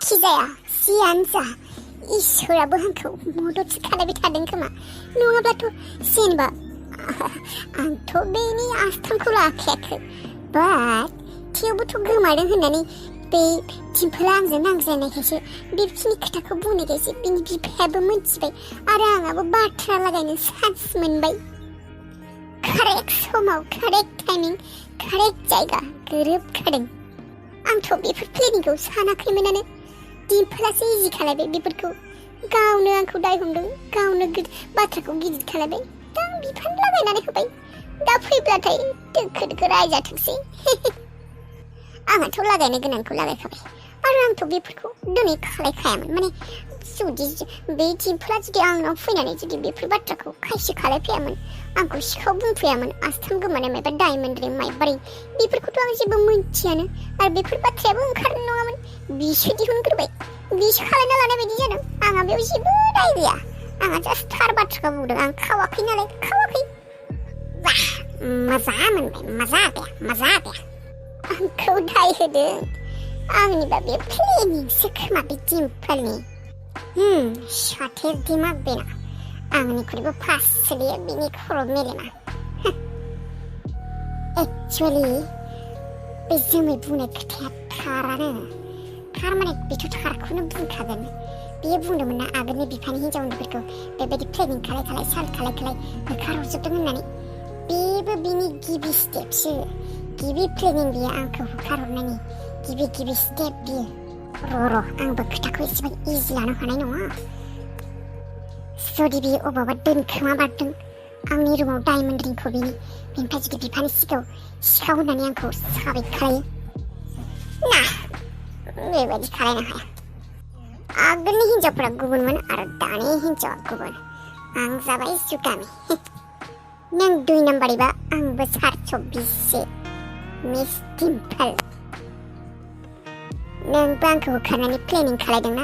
जायखिजाया जियानो जा इसोराबो आंखौ मददसो खालामबाय थादों खोमा नङाब्लाथ' जेनेबा आंथ' बेनि आस्थामखौ लाखायाखै बाट थेवबोथ' गोमादों होननानै बे दिम्पला आंजों नांज्लायनायखायसो बेखिनि खोथाखौ बुंनायखायसो बिनि बिफायाबो मिथिबाय आरो आंहाबो बाथ्रा लागायनो चान्स मोनबाय कारेक्ट समाव कारेक्ट टाइमिं कारेक्ट जायगा गोरोबखादों आंथ' बेफोर प्लेनिंखौ सानाखैमोनानो दिम्पलासो इजि खालायबाय बेफोरखौ गावनो आंखौ दाय हमदों गावनो बाथ्राखौ गिदिर खालायबाय दा आं बिफान लागायनानै होबाय दा फैब्लाथाय दोखो दोखो रायजाथोंसै आंहाथ' लागायनो गोनांखौ लागायखाबाय आरो आंथ' बेफोरखौ दिनै खालायखायामोन माने जुदि बे दिम्पला जुदि आंनाव फैनानै जुदि बेफोर बाथ्राखौ खायसे खालायफैयामोन आंखौ सिखाव बुंफैयामोन आस्थाम गोमानाय मायबा डायमन्ड रिं माइबारै बेफोरखौथ' आं जेबो मिथियानो आरो बेफोर बाथ्रायाबो ओंखारनाय नङामोन बिसो दिहुनग्रोबाय बिसो खालायना लानाय बायदि जादों आंहा बेयाव जेबो दाय गैया आंहा जास्ट थार बाथ्राखौ बुंदों आं खावाखै नालाय खावाखै मजा मोनबाय मजा गैया आंखौ दाय होदों आंनिबा बे प्लेनिंसो खोमा बे दिम्पलनि साथेर दिमाग बेना आंनिख्रुइबो फास्ट सोलियो बिनि खर' मेलेमा एक्चुवेलि बे जोमै बुंनाय खोथाया थारानो थार माने बेथ' थारखौनो बुंखागोन बियो बुंदोंमोन ना आगोलनि बिफानि हिन्जाव उन्दैफोरखौ बेबायदि प्लेनिं खालाय साल खालाय होखारहरजोबदों होननानै बेबो बिनि गिबि स्टेपसो गिबि प्लेनिं बियो आंखौ होखारहरनायनि गिबि स्टेप बियो र' आंबो खोथाखौ एसेबां इजि लानो हानाय नङा जुदि बियो अबावबा दोनखोमाबारदों आंनि रुमाव डायमन्ड रिंखौ बेनिफ्राय जुदि बिफानि सिगाङाव सिखाव होननानै आंखौ साबित खालायो ना बेबायदि खालायनो हाया आगोलनि हिन्जावफोरा गुबुनमोन आरो दानि हिन्जावा गुबुन आं जाबाय जुगामि नों 2 नाम्बारिबा आंबो 424 मिस दिम्पल नोंबो आंखौ होखारनानै प्लेनिं खालायदोंना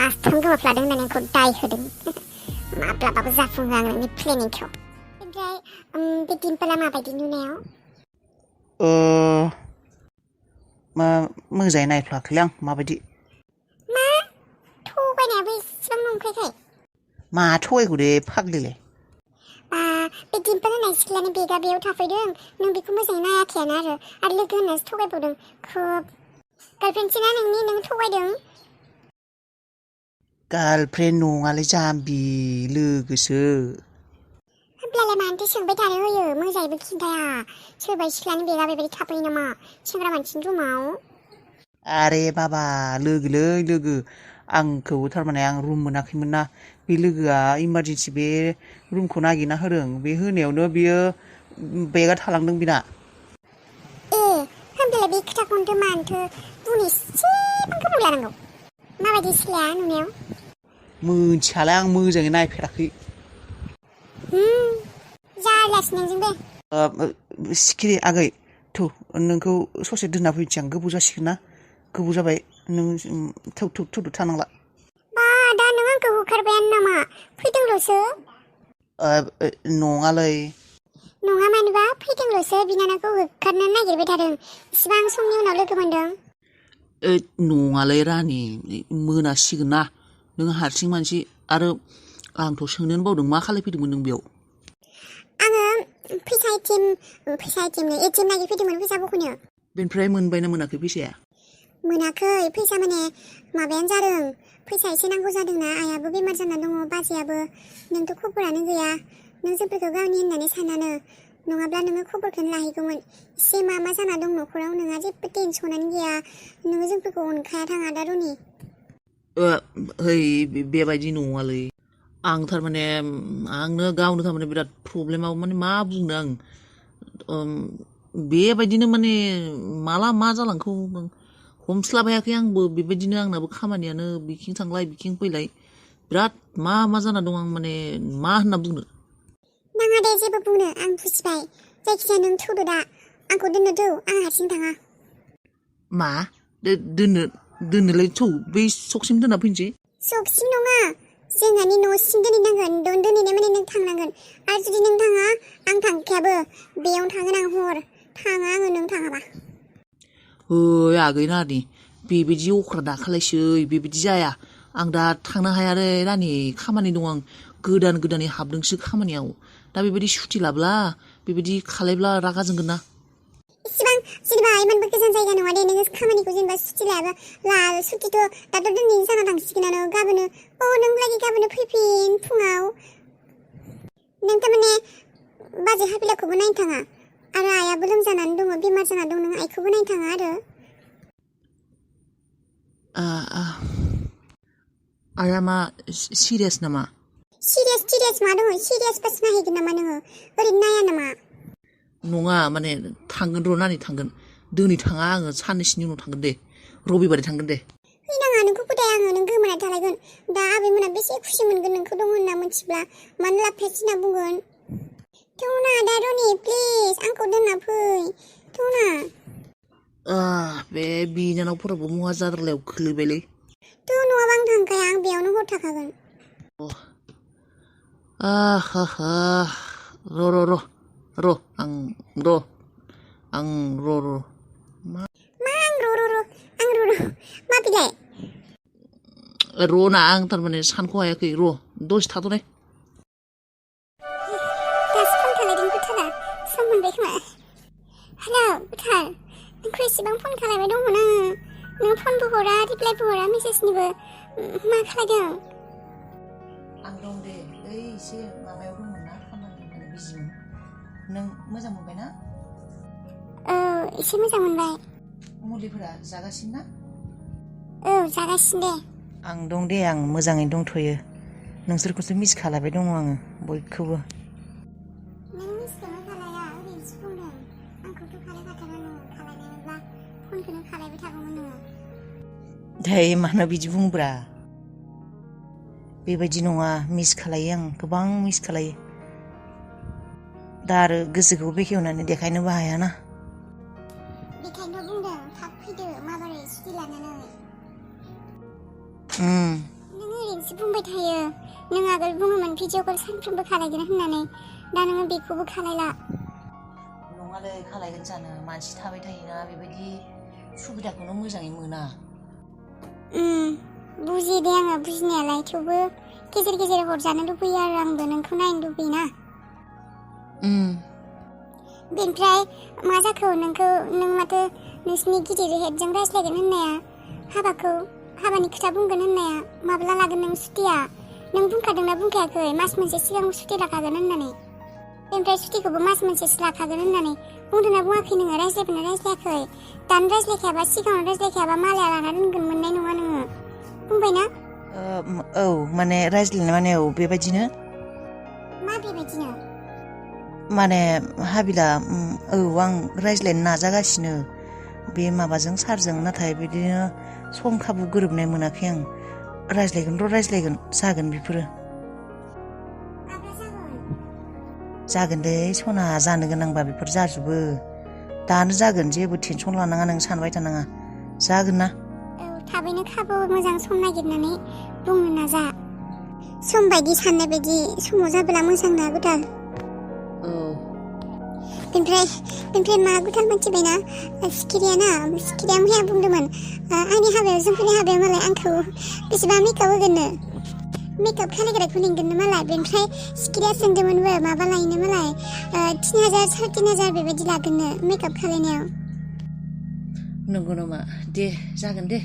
आस्थाम गोमाफ्लादों होननानै आंखौ दाय होदों माब्लाबाबो जाफुंहोआ आं नोंनि प्लेनिंखौ ओमफ्राय बे दिम्पला माबायदि नुनायाव मोजाङै नायफ्लाखैलै आं माबायदि मा थगायनायाबो इसेबां नंखायखाय मा थगायखौ दे फाग्लिलाय बे दिम्पल होननाय सिख्लानि बेगा बेयाव थाफैदों नों बेखौ मोजाङै नायाखैयानो आरो लोगो होननासो थगायबावदों खोब गार्लफ्रेन्डसोना नोंनि नों थगायदों गार्लफ्रेन्ड नङालै जाम्बि लोगोसो होमब्लालाय मानोथो सोंबाय थानो होयो मोजाङैबो खिन्थाया सोरबा सिख्लानि बेगा बेबायदि थाफैयो नामा सेंग्रा मानसिनि रुमाव आरे बाबा लोगोलै लोगो आंखौ थारमाने आं रुम मोनाखैमोन ना बे लोगोआ इमारजेन्सि बे रुमखौ नागिरना होदों बे होनायावनो बियो बेगा थालांदों बिना होमब्लालाय बे खोथाखौनोथ' मानोथो बुंनो एसेबां गोबाव लानांगौ माबायदि सिख्लाया नुनायाव मोनथियालाय आं मोजाङै नायफेराखै जारलासो नोंजों बे सिखिरि आगै थौ नोंखौ ससे दोनना फैनोसै आं गोबाव जासिगोन ना गोबाव जाबाय नों थौ थानांला दा नों आंखौ होखारबायानो नामा फैदोंल'सो नङालै नङा मानोबा फैदोंल'सो बिनानावखौ होखारनो नागिरबाय थादों इसिबां समनि उनाव लोगो मोनदों नङालै रानि मोनासिगोन ना नों हारसिं मानसि आरो आंथ' सोंनोनो बावदों मा खालायफैदोंमोन नों बेयाव आङो फैसा एटिएम नागिरफैदोंमोन फैसा बख'नो बेनिफ्राय मोनबायना मोनाखै फैसाया मोनाखै फैसा माने माबायानो जादों फैसा एसे नांगौ जादोंना आइयाबो बेमार जाना दङ बाजैयाबो नोंथ' खबरानो गैया नों जोंफोरखौ गावनि होननानै सानानो नङाब्ला नोङो खबरखौनो लाहैगौमोन एसे मा जाना दं न'खराव नोंहा जेबो टेनसनानो गैया नोङो जोंफोरखौ अनखाया थाङा दा रुनि है बेबायदि नङालै आं थारमाने आंनो गावनो थारमाने बिराद प्रब्लेमाव माने मा बुंनो आं बेबायदिनो माने माला मा जालांखौ हमस्लाबायाखै आंबो बेबायदिनो आंनाबो खामानियानो बिथिं थांलाय बिथिं फैलाय बिराद मा जाना दं आं माने मा होनना बुंनो नाङा दे जेबो बुंनो आं बुजिबाय जायखिजाया नों थौदो दा आंखौ दोननो थौ आं हारसिं थाङा मा दोननोलाय थौ बै सकसिम दोनना फैनोसै सकसिम नङा जोंहानि न'सिम दोनहैनांगोन दोनहैनाय माने नों थांनांगोन आरो जुदि नों थाङा आं थांखायाबो बेयावनो थागोन आं हर थाङा आङो नों थाङाबा आगै नानि बेबायदि अख्रा दाखालायसै बेबायदि जाया आं दा थांनो हाया रे रानि खामानि दं आं गोदानै हाबदोंसो खामानियाव दा बेबायदि सुटि लाब्ला बेबायदि खालायब्ला रागा जोंगोन ना इसिबां जेनेबा इमानबो गोजान जायगा नङा दे नोङो खामानिखौ जेनेबा सुटि लायाबा सुटिथ' दाथ' दिनैनि सानाव थांसिगोनानो गाबोनो नों लागै गाबोनो फैफिन फुङाव नों थारमाने बाजै हाबिलाखौबो नायनो थाङा आरो आइयाबो लोमजानानै दङ बेमार जाना दं नों आइखौबो नायनो थाङा आरो आइया मा सिरियास नामा सिरियास मा दङ सिरियास बासो नायहैगोन नामा नोङो ओरैनो नाया नामा नङा माने थांगोन र' नानि थांगोन दिनै थाङा आङो साननैसोनि उनाव थांगोन दे रबिबारै थांगोन दे फैनाङा नोंखौ फोथाय आङो नों गोमाना थालायगोन दा आबैमोना बेसे खुसि मोनगोन नोंखौ दं होनना मिथिब्ला मानो लाबोफायासै होनना बुंगोन थौना दा रनि प्लिज आंखौ दोनना फै थौना बे बिनानावफोराबो मुवा जाद्रालायाव खोलैबायलै थ' नङाबा आं थांखाया आं बेयावनो हर थाखागोन र' आं मा आं र' मा बिलाय र'ना आं थारमाने सानख' हायाखै र' दसे थाथ'नाय दासो फन खालायदों गुथारा सम मोनबाय खोमा हेलौ गुथार नोंखौ एसेबां फन खालायबाय दंमोन आङो नों फनबो हरा रिप्लायबो हरा मेसेजनिबो मा खालायदों आं दं दे ओइ एसे माबायाव दंमोन ना खामानि माने बिजिमोन नों मोजां मोनबाय ना औ एसे मोजां मोनबाय मुलिफोरा जागासिनो ना औ जागासिनो दे आं दं दे आं मोजाङै दंथ'यो नोंसोरखौसो मिस खालायबाय दङ आङो बयखौबो नों मिसखौनो खालाया ओरैनोसो बुंदों आंखौथ' खालायखाथारानो खालायनायमोनब्ला फनखौनो खालायबाय थागौमोन नोङो दाय मानो बिदि बुंब्रा बेबायदि नङा मिस खालायो आं गोबां मिस खालायो दा आरो गोसोखौ बेखेवनानै देखायनोबो हायाना बेखायनोथ' बुंदों थाब फैदो माबोरै सुटि लानानै नों ओरैनोसो बुंबाय थायो नों आगोल बुङोमोन भिडिअ कल सानफ्रोमबो खालायगोन होननानै दा नोङो बेखौबो खालायला नङालै खालायगोन जानो मानसि थाबाय थायोना बेबायदि सुबिदाखौनो मोजाङै मोना बुजियो दे आङो बुजिनायालाय थेवबो गेजेर गेजेर हरजानो लुबैयो आरो आंबो नोंखौ नायनो लुबैयोना बेनिफ्राय मा जाखो नों माथो नोंसिनि गिदिर हेडजों रायज्लायगोन होननाया हाबानि खोथा बुंगोन होननाया माब्ला लागोन नों सुटिया नों बुंखादोंना बुंखायाखै मास मोनसे सिगां सुटि लाखागोन होननानै बेनिफ्राय सुटिखौबो मास मोनसेसो लाखागोन होननानै बुंदोंना बुङाखै नोङो रायज्लायबोना रायज्लायाखै दानो रायज्लायखायाबा सिगाङाव रायज्लायखायाबा मालाया लाना दोनगोन मोननाय नङा नोङो बुंबायना औ माने रायज्लायनाय माने औ बेबायदिनो मा बेबायदिनो माने हाबिला औ आं रायज्लायनो नाजागासिनो बे माबाजों सारजों नाथाय बिदिनो सम खाबु गोरोबनाय मोनाखै आं रायज्लायगोन जागोन बेफोरो जागोन दे सना जानो गोनांबा बेफोर जाजोबो दानो जागोन जेबो टेनसन लानाङा नों सानबाय थानाङा जागोन ना औ थाबैनो खाबु मोजां सम नागिरनानै बुंनो नाजा सम बायदि साननाय बायदि समाव जाबोला मोजां ना गुथाल बेनिफ्राय मा गुथाल मिथिबायना सिखिरिया मैया बुंदोंमोन आंनि हाबायाव जोंफोरनि हाबायाव मालाय आंखौ बेसेबां मेकआप होगोननो मेकआप खालायग्राखौ लिंगोननो मालाय बेनिफ्राय सिखिरिया सोंदोंमोनबो माबा लायनो मालाय 3000 3,500 बेबायदि लागोननो मेकआप खालायनायाव नंगौ नामा दे जागोन दे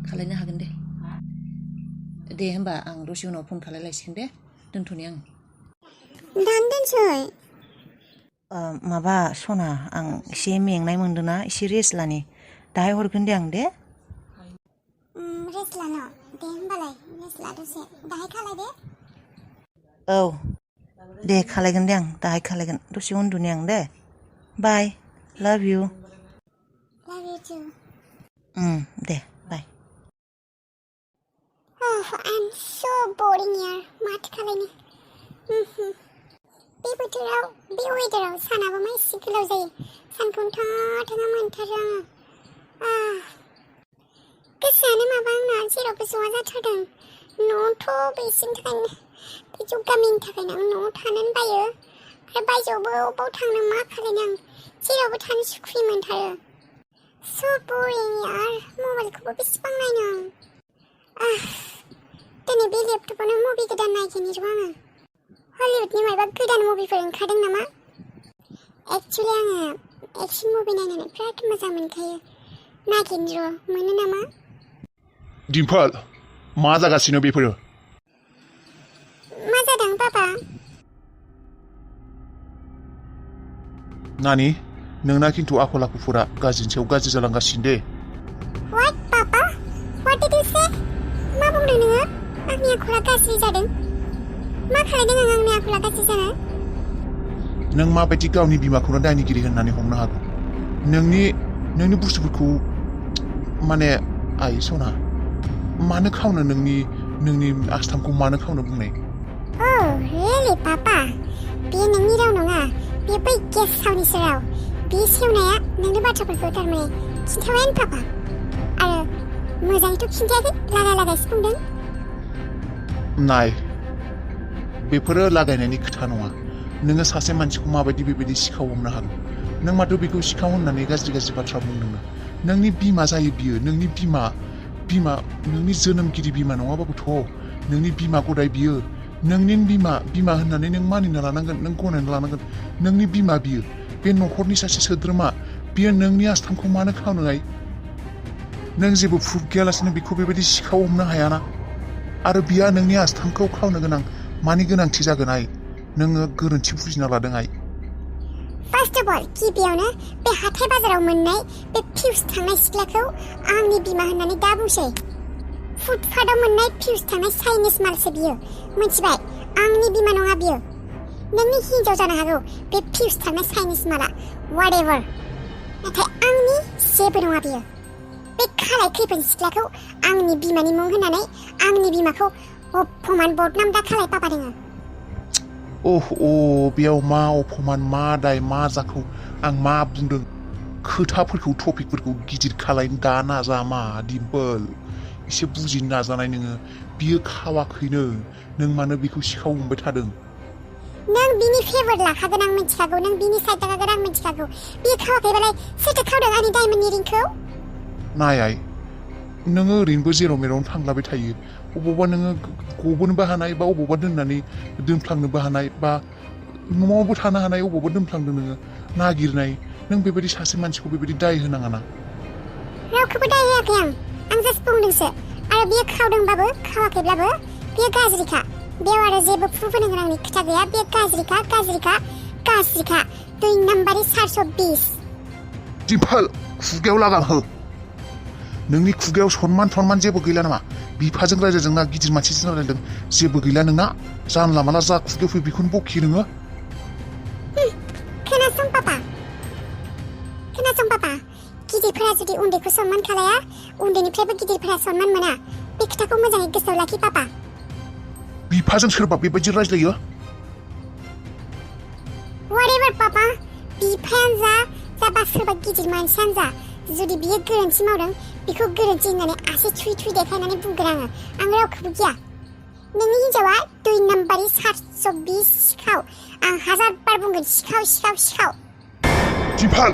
खालायनो हागोन दे होमबा आं दसे उनाव फन खालायलायसिगोन दे दोनथ'नि आं दानो दोनसै माबा सना आं एसे मेंनाय मोनदोंना एसे रेस्ट लानि दाहाय हरगोन दे आं दे रेस्ट लानो दे होमबालाय रेस्ट ला दसे दाहाय खालाय दे औ दे खालायगोन दे आं दाहाय खालायगोन दसे उन्दुनि आं दे बाय लाभ इउ टु दे बाय I'm so boring यार माथो खालायनो बे बोथोराव बे वेदाराव सानाबो मा एसे गोलाव जायो सानखौनो थाङा मोनथारो आङो गोसोआनो माबा आंना जेरावबो ज'आ जाथारदों न'आवथ' बेसिनि थाखायनो बे गामिनि थाखायनो आं न'आव थानोनो बायो आरो बायजोआवबो अबाव थांनो मा खालायनो आं जेरावबो थानो सुखुयै मोनथारो So boring यार मबाइलखौबो बेसेबां नायनो दिनै बे लेपटपावनो मुभि गोदान नायगोन र' आङो हलिउडनि माबा गोदान मुभिफोर ओंखारदों नामा एक्चुअली आङो एक्शन मुभि नायनानै बिराद मोजां मोनखायो नायगोन र' मोनो नामा दिम्पोल मा जागासिनो बेफोरो मा जादों पापा नानि नोंना खिन्थु आखल आखुफोरा गाज्रिनि सायाव गाज्रि जालांगासिनो दे What papa What did you say मा बुंदों नोङो आंनि आखला गाज्रि जादों मा खालामदों आं आंनि आखला गाज्रि जानो नों माबायदि गावनि बिमाखौनो दायनिगिरि होननानै हमनो हागौ नोंनि बुस्थुफोरखौ माने आइ सना मानो खावनो नोंनि आस्थामखौ मानो खावनो बुंनाय Oh really papa बेयो नोंनि राव नङा बेयो बै गेस सावनिसो राव बे सेवनाया नोंनि बाथ्राफोरखौ थारमाने खिन्थाबायानो पापा आरो मोजाङैथ' खिन्थायाखै लागायसो बुंदों नाय बेफोरो लागायनायनि खोथा नङा नोङो सासे मानसिखौ माबायदि बेबायदि सिखाव हमनो हागौ नों माथो बेखौ सिखाव होननानै गाज्रि बाथ्रा बुंदोंनो नोंनि बिमा जायो बियो नोंनि बिमा नोंनि जोनोमगिरि बिमा नङाबाबोथ' नोंनि बिमा गदाय बियो नोंनि बिमा होननानै नों मानिना लानांगोन नों गनायना लानांगोन नोंनि बिमा बियो बे न'खरनि सासे सोद्रोमा बियो नोंनि आस्थामखौ मानो खावनोहाय नों जेबो प्रुफ गैयालासेनो बेखौ बेबायदि सिखाव हमनो हायाना आरो बिया नोंनि आस्थामखौ खावनो गोनां मानि गोनांथि जागोनहाय नोङो गोरोन्थि बुजिना लादोंहाय फार्स्ट अफ अल गिबियावनो बे हाथाय बाजाराव मोननाय बे फिउस थांनाय सिख्लाखौ आंनि बिमा होननानै दा बुंसै फुटपाथाव मोननाय फिउस थांनाय चाइनिस मालसो बियो मिथिबाय आंनि बिमा नङा बियो नोंनि हिन्जाव जानो हागौ बे फिउस थांनाय चाइनिस माला व्हाटएभार नाथाय आंनि जेबो नङा बियो बे खालाय खैफोन सिख्लाखौ आंनि बिमानि मुं होनानै आंनि बिमाखौ अपमान बदनाम दा खालाय पापा दोङो बेयाव मा अपमान मा दाय मा जाखौ आं मा बुंदों खोथाफोरखौ टपिकफोरखौ गिदिर खालायनो दा नाजा मा दिम्पोल एसे बुजिनो नाजानाय नोङो बियो खावाखैनो नों मानो बेखौ सिखाव हमबाय थादों नों बिनि फेभर लाखागोन आं मिथिखागौ नों बिनि साइड लाखागोन आं मिथिखागौ बियो खावाखैबालाय सोरथो खावदों आंनि डायमन्डनि रिंखौ नाय नोङो ओरैनोबो जेराव मेरावनो थांलाबाय थायो अबावबा नोङो गबोनोबो हानाय बा अबावबा दोनफ्लांनोबो हानाय बा न'आवबो थानो हानाय अबावबा दोनफ्लांदों नोङो नागिरनाय नों बेबायदि सासे मानसिखौ बेबायदि दाय होनाङा ना रावखौबो दाय होआखै आं जास्ट बुंदोंसो आरो बियो खावदोंबाबो खावाखैब्लाबो बियो गाज्रिखा बेयाव आरो जेबो प्रुफ होनो गोनांनि खोथा गैया बियो गाज्रिखा 2 नाम्बारि 420 दिम्पोल खुगायाव लागाम हो नोंनि खुगायाव सनमान जेबो गैला नामा बिफाजों रायजोजों ना गिदिर मानसिजों रायलायदों जेबो गैला नोंना जानला माला जा खुगायाव फैयो बेखौनो बखियो नोङो खोनासं पापा गिदिरफोरा जुदि उन्दैखौ सनमान खालाया उन्दैनिफ्रायबो गिदिरफोरा सनमान मोना बे खोथाखौ मोजाङै गोसोआव लाखि पापा बिफाजों सोरबा बेबायदि रायज्लायो व्हाटएभार पापा बिफायानो जा बा सोरबा गिदिर मानसियानो जा जुदि बियो गोरोन्थि मावदों बेखौ गोरोन्थि होननानै आसि थुइ देखायनानै बुंगोन आं रावखौबो गिया नोंनि हिन्जावा 2 नाम्बारि 420 सिखाव आं 1000 बार बुंगोन सिखाव दिम्पोल